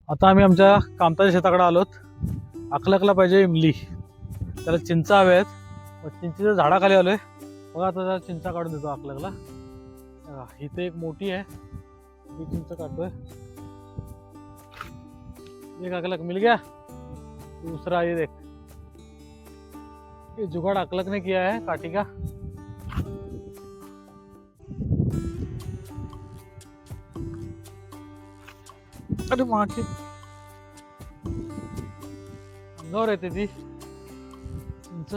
आता आम्ही आमच्या कामताच्या शेताकडे आलोत. अकलकला पाहिजे इमली, त्याला चिंचा हव्या आहेत. मग चिंचेच्या झाडाखाली आलोय. बघा आता त्या चिंचा काढून देतो अकलकला. इथे एक मोठी आहे, ही चिंच काढतोय. एक अकलक मिल गया, दूसरा ये देख. ये जुगाड़ अकलक ने किया है काटी का. अरे माके अंगावर येते ती चिंच.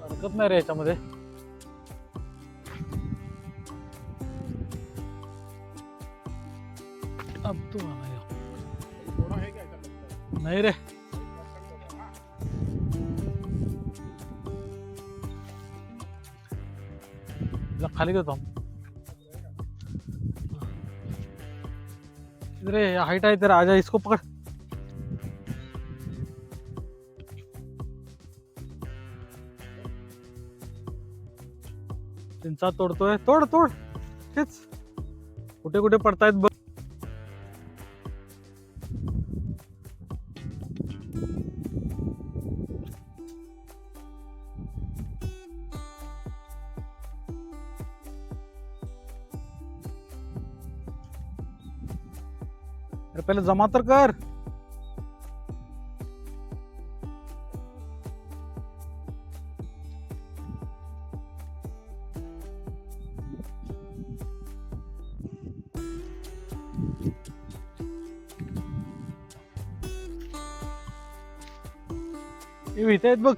अडकत नाही रे याच्यामध्ये. अब तू नाही रे, खाली देतो रे. हाइट आहे तेरा, आजा इसको पकड़. चिंचा तोडतोय, तोड तोड. तेच कुठे कुठे पडतायत बघ. अरे पहिले जमा तर कर. हे इथे आहेत बघ.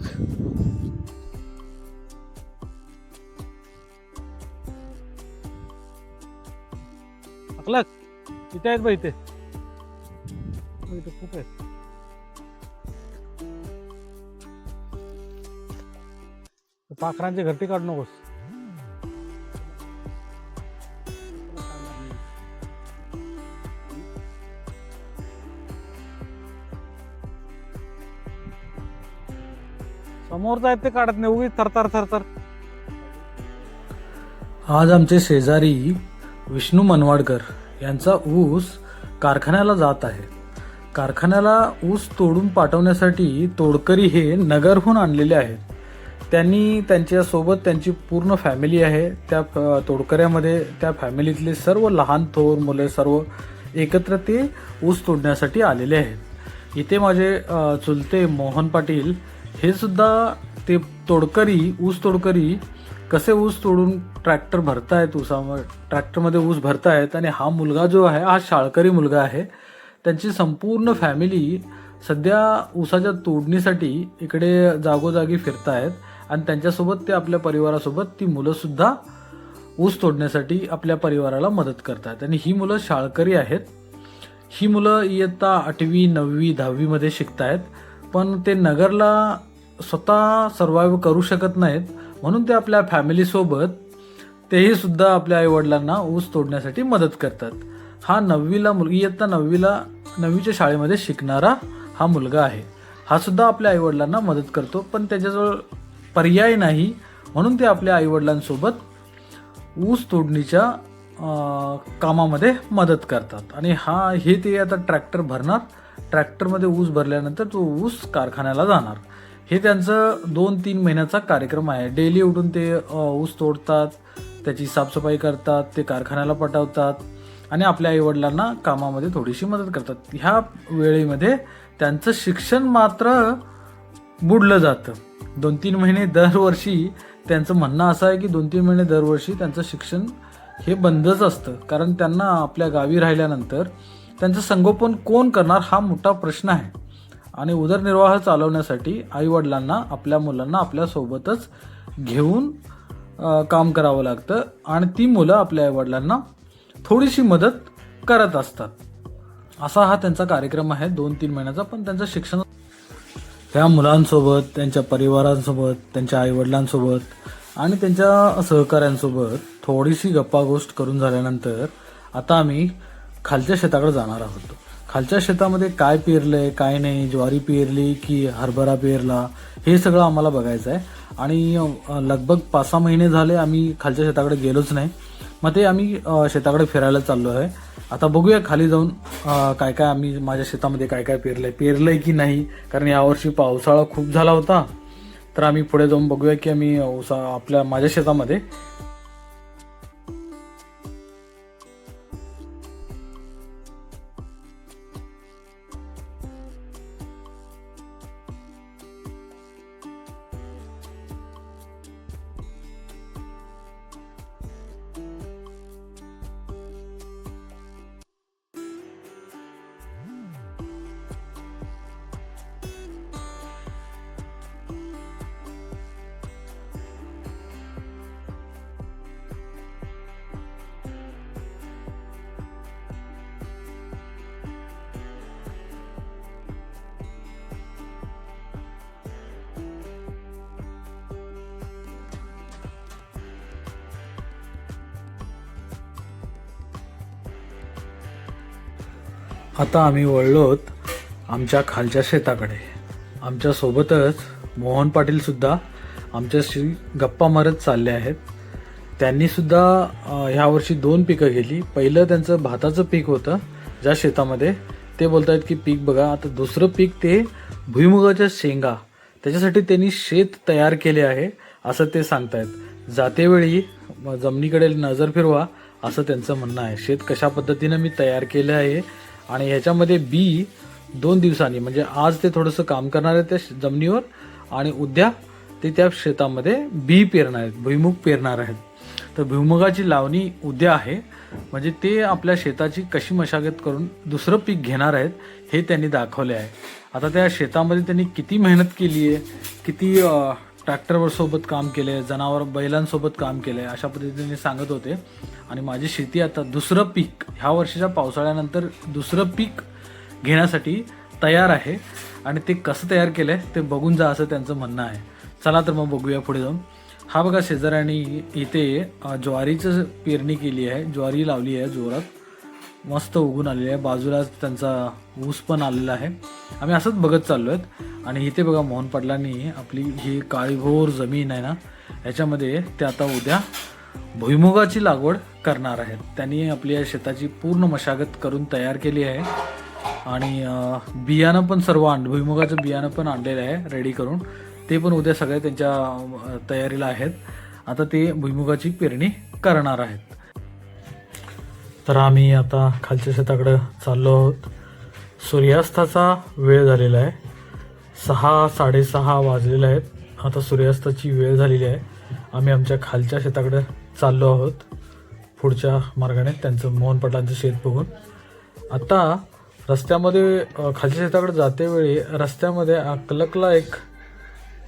अकलक इथे आहेत बघ, इथे इथे खूप आहेत. पाखरांची घरटी काढू नकोस. समोरचा आहेत ते काढत नाही, उगीच थरथर थरथर. आज आमचे शेजारी विष्णू मनवाडकर यांचा ऊस कारखान्याला जात आहे. कारखान्याला ऊस तोडून पाठवण्यासाठी तोडकरी हे नगरहून आणलेले आहेत. त्यांनी त्यांच्यासोबत त्यांची पूर्ण फॅमिली आहे. त्या तोडकऱ्यामध्ये त्या फॅमिलीतले सर्व लहान थोर मुले सर्व एकत्र ते ऊस तोडण्यासाठी आलेले आहेत. इथे माझे चुलते मोहन पाटील हे सुद्धा ते तोडकरी, ऊस तोडकरी कसे ऊस तोडून ट्रॅक्टर भरतायत, ट्रॅक्टरमध्ये ऊस भरतायत. आणि हा मुलगा जो आहे हा शाळकरी मुलगा आहे. त्यांची संपूर्ण फॅमिली सध्या ऊसाच्या तोडणीसाठी इकडे जागोजागी फिरतायत. आणि त्यांच्यासोबत ते आपल्या परिवारासोबत ती मुलंसुद्धा ऊस तोडण्यासाठी आपल्या परिवाराला मदत करतात. आणि ही मुलं शाळकरी आहेत. ही मुलं इयत्ता 8वी 9वी 10वीमध्ये शिकतायत. पण ते नगरला स्वतः सर्वाइव्ह करू शकत नाहीत, म्हणून ते आपल्या फॅमिलीसोबत तेही सुद्धा आपल्या आईवडिलांना ऊस तोडण्यासाठी मदत करतात. हा इयत्ता 9वीच्या शाळेमध्ये शिकणारा हा मुलगा आहे. हा सुद्धा आपल्या आईवडिलांना मदत करतो, पण त्याच्याजवळ पर्याय नाही, म्हणून ते आपल्या आईवडिलांसोबत ऊस तोडणीच्या कामामध्ये मदत करतात. आणि हे ते आता ट्रॅक्टर भरणार. ट्रॅक्टरमध्ये ऊस भरल्यानंतर तो ऊस कारखान्याला जाणार. हे त्यांचं 2-3 महिन्याचा कार्यक्रम आहे. डेली उठून ते ऊस तोडतात, त्याची साफसफाई करतात, ते कारखान्याला पाठवतात आणि आपल्या आईवडिलांना कामामध्ये थोडीशी मदत करतात. ह्या वेळेमध्ये त्यांचं शिक्षण मात्र बुडलं जातं. 2-3 महिने दरवर्षी त्यांचं म्हणणं असं आहे की 2-3 महिने दरवर्षी त्यांचं शिक्षण हे बंदच असतं. कारण त्यांना आपल्या गावी राहिल्यानंतर त्यांचं संगोपन कोण करणार हा मोठा प्रश्न आहे. आणि उदरनिर्वाह चालवण्यासाठी आईवडिलांना आपल्या मुलांना आपल्यासोबतच घेऊन काम करावं लागतं. आणि ती मुलं आपल्या आईवडिलांना थोडीशी मदत करत असतात. असा हा त्यांचा कार्यक्रम आहे 2-3 महिन्याचा. पण त्यांचं शिक्षण त्या मुलांसोबत, त्यांच्या परिवारांसोबत, त्यांच्या आईवडिलांसोबत आणि त्यांच्या सहकाऱ्यांसोबत थोडीशी गप्पागोष्ट करून झाल्यानंतर आता आम्ही खालच्या शेताकडे जाणार आहोत. खालच्या शेतामध्ये काय पेरलंय काय नाही, ज्वारी पेरली की हरभरा पेरला, हे सगळं आम्हाला बघायचं आहे. आणि लगभग 5-6 महिने झाले आम्ही खालच्या शेताकडे गेलोच नाही. मग ते आम्ही शेताकडे फिरायला चाललो आहे. आता बघूया खाली जाऊन काय काय आम्ही माझ्या शेतामध्ये काय काय पेरलंय की नाही, कारण यावर्षी पावसाळा खूप झाला होता. तर आम्ही पुढे जाऊन बघूया की आम्ही माझ्या शेतामध्ये आता आम्ही वळलोत आमच्या खालच्या शेताकडे. आमच्यासोबतच मोहन पाटील सुद्धा आमच्याशी गप्पा मारत चालले आहेत. त्यांनी सुद्धा ह्या वर्षी 2 पिकं घेतली. पहिलं त्यांचं भाताचं पीक होतं ज्या शेतामध्ये, ते बोलत आहेत की पीक बघा. आता दुसरं पीक ते भुईमुगाच्या शेंगा, त्याच्यासाठी त्यांनी शेत तयार केले आहे असं ते सांगतायत. जातेवेळी जमिनीकडे नजर फिरवा असं त्यांचं म्हणणं आहे. शेत कशा पद्धतीनं मी तयार केलं आहे आणि ह्याच्यामध्ये बी 2 दिवसांनी, म्हणजे आज ते थोडंसं काम करणार आहेत त्या जमिनीवर आणि उद्या ते त्या शेतामध्ये बी पेरणार आहेत, भुईमुग पेरणार आहेत. तर भुईमुगाची लावणी उद्या आहे. म्हणजे ते आपल्या शेताची कशी मशागत करून दुसरं पीक घेणार आहेत हे त्यांनी दाखवले आहे. आता त्या शेतामध्ये त्यांनी किती मेहनत केली आहे, किती ट्रॅक्टरवर सोबत काम केलं आहे, बैलांसोबत काम केलं आहे, अशा पद्धतीने सांगत होते. आणि माझी शेती आता दुसरं पीक ह्या वर्षीच्या पावसाळ्यानंतर दुसरं पीक घेण्यासाठी तयार आहे. आणि ते कसं तयार केलं आहे ते बघून जा असं त्यांचं म्हणणं आहे. चला तर मग बघूया पुढे जाऊन. हा बघा शेजाऱ्यांनी इथे ज्वारीचं पेरणी केली आहे, ज्वारी लावली आहे, जोरात मस्त उगून आलेली आहे. बाजूला त्यांचा ऊस पण आलेला आहे. आम्ही असंच बघत चाललो आहेत. आणि इथे बघा मोहन पाटलांनी आपली ही काळीभोर जमीन आहे ना, याच्यामध्ये ते आता उद्या भुईमुगाची लागवड करणार आहेत. त्यांनी आपल्या शेताची पूर्ण मशागत करून तयार केली आहे. आणि बियाणं पण सर्व भुईमुगाचं बियाणं पण आणलेलं आहे रेडी करून. ते पण उद्या सगळे त्यांच्या तयारीला आहेत. आता ते भुईमुगाची पेरणी करणार आहेत. तर आम्ही आता खालच्या शेताकडे चाललो आहोत. सूर्यास्ताचा वेळ झालेला आहे. 6-6:30 वाजलेले आहेत. आता सूर्यास्ताची वेळ झालेली आहे. आम्ही आमच्या खालच्या शेताकडे चाललो आहोत पुढच्या मार्गाने, त्यांचं मोहन पाटलांचं शेत बघून. आता रस्त्यामध्ये खालच्या शेताकडे जाते वेळी रस्त्यामध्ये अकलकला एक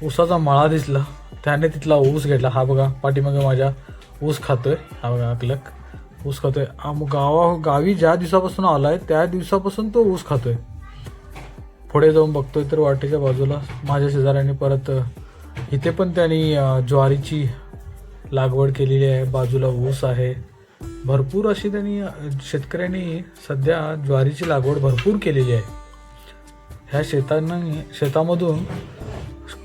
ऊसाचा मळा दिसला. त्याने तिथला ऊस घेतला. हा बघा पाठीमागे माझ्या ऊस खातोय. हा बघा अकलक ऊस खातोय. गावी ज्या दिवसापासून आलाय त्या दिवसापासून तो ऊस खातोय. पुढे जाऊन बघतोय तर वाटेच्या बाजूला माझ्या शेजाऱ्यांनी परत इथे पण त्यांनी ज्वारीची लागवड केलेली आहे. बाजूला ऊस आहे. भरपूर अशी त्यांनी शेतकऱ्यांनी सध्या ज्वारीची लागवड भरपूर केलेली आहे. ह्या शेतामधून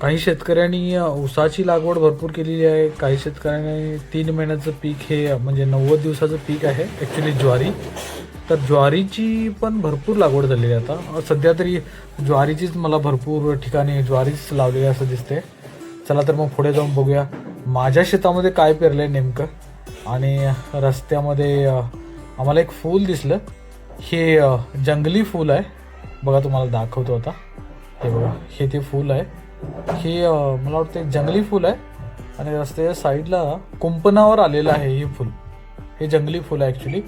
काही शेतकऱ्यांनी ऊसाची लागवड भरपूर केलेली आहे. काही शेतकऱ्यांनी 3 महिन्याचं पीक, हे म्हणजे 90 दिवसाचं पीक आहे ॲक्च्युली ज्वारी. तर ज्वारीची पण भरपूर लागवड झालेली आहे. आता सध्या तरी ज्वारीचीच मला भरपूर ठिकाणी ज्वारीच लावलेली असं दिसते. चला तर मग पुढे जाऊन बघूया माझ्या शेतामध्ये काय पेरलं आहे नेमकं. आणि रस्त्यामध्ये आम्हाला एक फूल दिसलं. हे जंगली फूल आहे बघा, तुम्हाला दाखवतो आता. हे बघा, हे ते फूल आहे. हे मला वाटतं जंगली फूल आहे. आणि रस्त्याच्या साईडला कुंपणावर आलेलं आहे हे फूल. हे जंगली फूल आहे ॲक्च्युली.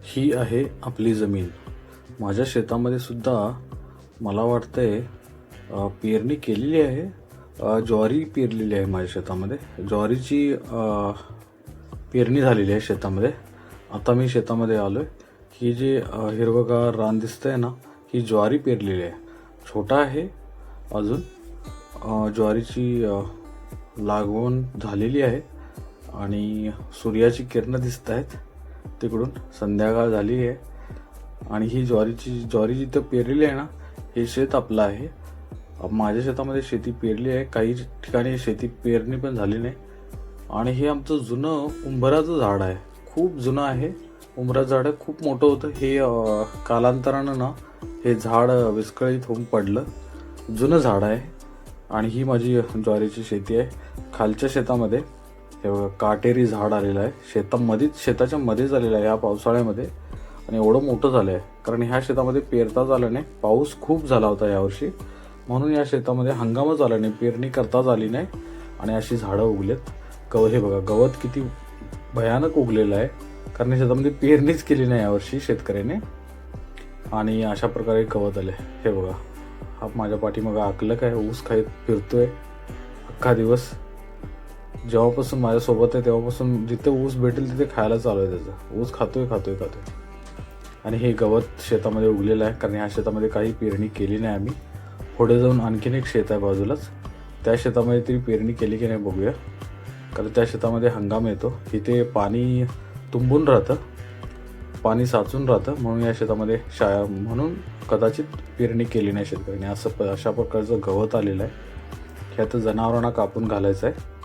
ही आहे आपली जमीन. माझ्या शेतामध्ये सुद्धा मला वाटतंय पेरणी केलेली आहे. ज्वारी पेरलेली आहे माझ्या शेतामध्ये. ज्वारीची पेरणी झालेली आहे शेतामध्ये. आता मी शेतामध्ये आलो आहे. ही जी हिरवंगार रान दिसतंय ना, ही ज्वारी पेरलेली आहे. छोटा आहे अजून. ज्वारीची लागवण झालेली आहे आणि सूर्याची किरणं दिसत आहेत तिकडून. संध्याकाळ झाली आहे आणि ही ज्वारी जिथं पेरलेली आहे ना, हे शेत आपलं आहे. माझ्या शेतामध्ये शेती पेरली आहे. काही ठिकाणी शेती पेरणी पण झाली नाही. आणि हे आमचं जुनं उंबराचं झाड आहे. खूप जुनं आहे उंबराचं झाड आहे. खूप मोठं होतं हे. कालांतरानं ना हे झाड विस्कळीत होऊन पडलं. जुनं झाड आहे. आणि ही माझी ज्वारीची शेती आहे. खालच्या शेतामध्ये हे काटेरी झाड आलेलं आहे. शेताच्या मध्येच आलेलं आहे या पावसाळ्यामध्ये. आणि एवढं मोठं झालं आहे कारण ह्या शेतामध्ये पेरताच आलं नाही. पाऊस खूप झाला होता यावर्षी, म्हणून या शेतामध्ये हंगामच आला नाही, पेरणी करताच आली नाही. आणि अशी झाडं उगलेत. हे बघा, गवत किती भयानक उगलेलं आहे कारण या शेतामध्ये पेरणीच केली नाही यावर्षी शेतकऱ्याने. आणि अशा प्रकारे गवत आले. हे बघा, हा माझ्या पाठीमागं आकलक आहे, ऊस खाईत फिरतोय अख्खा दिवस. जेव्हापासून माझ्यासोबत आहे तेव्हापासून जिथे ऊस भेटेल तिथे खायला चालू आहे त्याचं. ऊस खातोय. आणि हे गवत शेतामध्ये उगलेलं आहे कारण ह्या शेतामध्ये काही पेरणी केली नाही आम्ही. पुढे जाऊन आणखीन एक शेत आहे बाजूलाच, त्या शेतामध्ये तरी पेरणी केली की नाही बघूया. कारण त्या शेतामध्ये हंगाम येतो. इथे पाणी तुंबून राहतं, पाणी साचून राहतं, म्हणून या शेतामध्ये म्हणून कदाचित पेरणी केली नाही शेतकऱ्यांनी. अशा प्रकारचं गवत आलेलं आहे. हे आता जनावरांना कापून घालायचं आहे.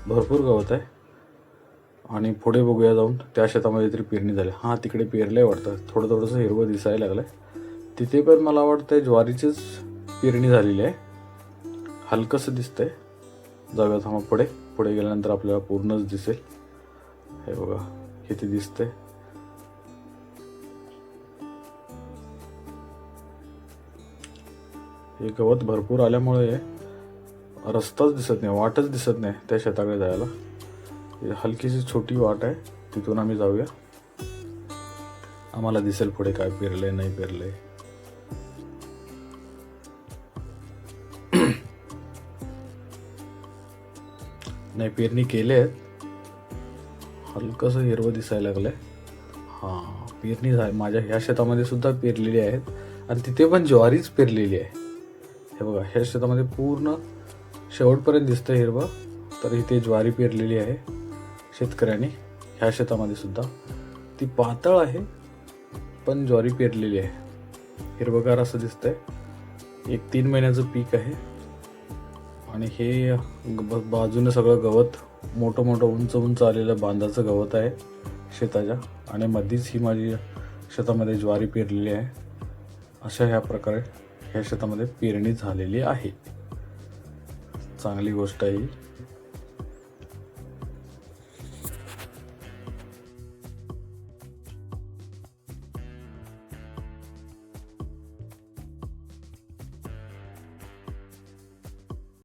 भरपूर गवत आहे. आणि पुढे बघूया जाऊन, त्या शेतामध्ये तरी पेरणी झाली. हां, तिकडे पेरलंय वाटतं. थोडंसं हिरवं दिसायला लागलं आहे. तिथे पण मला वाटतं ज्वारीचीच पेरणी झालेली आहे. हलकंसं दिसतंय. जाऊया थांबा, पुढे गेल्यानंतर आपल्याला पूर्णच दिसेल. हे बघा, किती दिसतंय. हे गवत भरपूर आल्यामुळे रस्ताच दिसत नाही, वाटच दिसत नाही त्या शेताकडे जायला. हलकीशी छोटी वाट आहे, तिथून आम्ही जाऊया. आम्हाला दिसेल पुढे काय पेरलंय नाही पेरलंय. नाही, पेरणी केली आहेत. हलकंसं हिरवं दिसायला लागलंय. हां, पेरणी झाली. माझ्या ह्या शेतामध्ये सुद्धा पेरलेली आहेत आणि तिथे पण ज्वारीच पेरलेली आहे. हे बघा, ह्या शेतामध्ये पूर्ण शेवटपर्यंत दिसतं हिरवं. तर इथे ज्वारी पेरलेली आहे शेतकऱ्यांनी. ह्या शेतामध्ये सुद्धा ती पातळ आहे पण ज्वारी पेरलेली आहे. हिरवगार असं दिसतंय. एक 3 महिन्याचं पीक आहे. आणि हे बाजूने सगळं गवत मोठं उंच आलेलं बांधाचं गवत आहे शेताच्या. आणि मध्येच ही माझी शेतामध्ये ज्वारी पेरलेली आहे. अशा ह्या प्रकारे ह्या शेतामध्ये पेरणी झालेली आहे. चांगली गोष्ट आहे ही.